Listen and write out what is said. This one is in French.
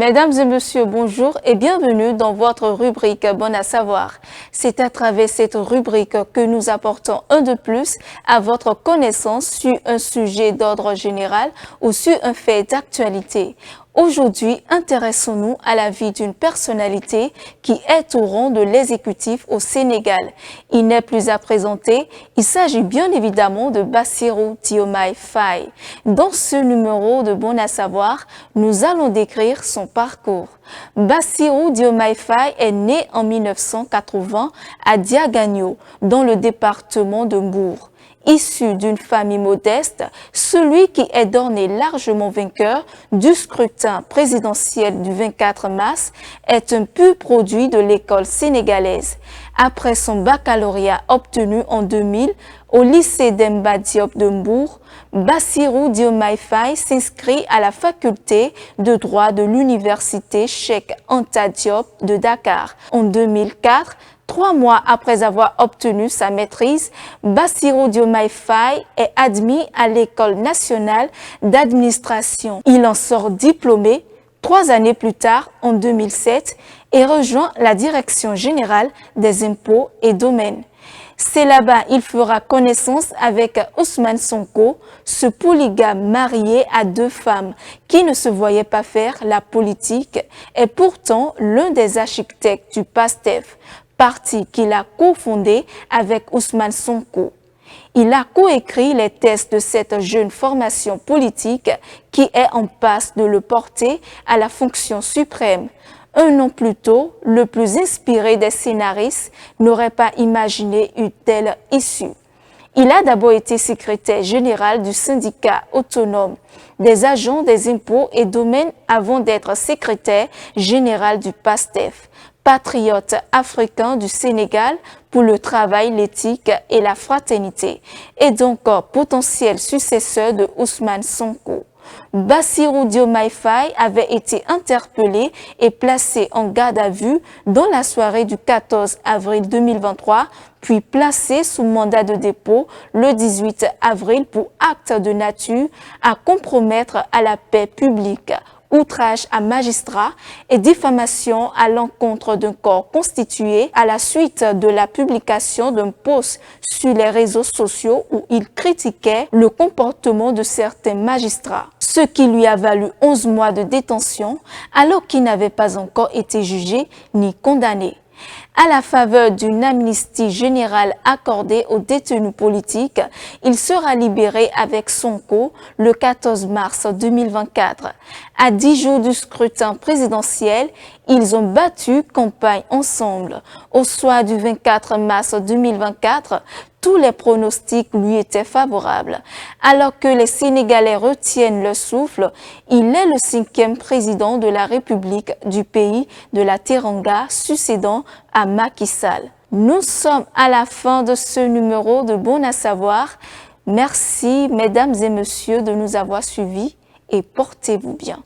Mesdames et messieurs, bonjour et bienvenue dans votre rubrique Bon à savoir. C'est à travers cette rubrique que nous apportons un de plus à votre connaissance sur un sujet d'ordre général ou sur un fait d'actualité. Aujourd'hui, intéressons-nous à la vie d'une personnalité qui est au rang de l'exécutif au Sénégal. Il n'est plus à présenter, il s'agit bien évidemment de Bassirou Diomaye Faye. Dans ce numéro de Bon à savoir, nous allons décrire son parcours. Bassirou Diomaye Faye est né en 1980 à Diaganiao, dans le département de Mbour. Issu d'une famille modeste, celui qui est d'orné largement vainqueur du scrutin présidentiel du 24 mars est un pur produit de l'école sénégalaise. Après son baccalauréat obtenu en 2000 au lycée Demba Diop de Mbour, Bassirou Diomaye Faye s'inscrit à la faculté de droit de l'université Cheikh Anta Diop de Dakar. En 2004, 3 mois après avoir obtenu sa maîtrise, Bassirou Diomaye Faye est admis à l'École nationale d'administration. Il en sort diplômé 3 années plus tard, en 2007, et rejoint la Direction générale des impôts et domaines. C'est là-bas qu'il fera connaissance avec Ousmane Sonko, ce polygame marié à 2 femmes qui ne se voyait pas faire la politique et pourtant l'un des architectes du PASTEF, parti qu'il a cofondé avec Ousmane Sonko. Il a coécrit les thèses de cette jeune formation politique qui est en passe de le porter à la fonction suprême. Un an plus tôt, le plus inspiré des scénaristes n'aurait pas imaginé une telle issue. Il a d'abord été secrétaire général du syndicat autonome des agents des impôts et domaines avant d'être secrétaire général du PASTEF, patriote africain du Sénégal pour le travail, l'éthique et la fraternité, et donc potentiel successeur de Ousmane Sonko. Bassirou Diomaye Faye avait été interpellé et placé en garde à vue dans la soirée du 14 avril 2023, puis placé sous mandat de dépôt le 18 avril pour acte de nature à compromettre à la paix publique, outrage à magistrat et diffamation à l'encontre d'un corps constitué à la suite de la publication d'un post sur les réseaux sociaux où il critiquait le comportement de certains magistrats, ce qui lui a valu 11 mois de détention alors qu'il n'avait pas encore été jugé ni condamné. À la faveur d'une amnistie générale accordée aux détenus politiques, il sera libéré avec Sonko le 14 mars 2024. À 10 jours du scrutin présidentiel, ils ont battu campagne ensemble. Au soir du 24 mars 2024, tous les pronostics lui étaient favorables. Alors que les Sénégalais retiennent leur souffle, il est le 5e président de la République du pays de la Teranga, succédant à Macky Sall. Nous sommes à la fin de ce numéro de Bon à savoir. Merci, mesdames et messieurs, de nous avoir suivis et portez-vous bien.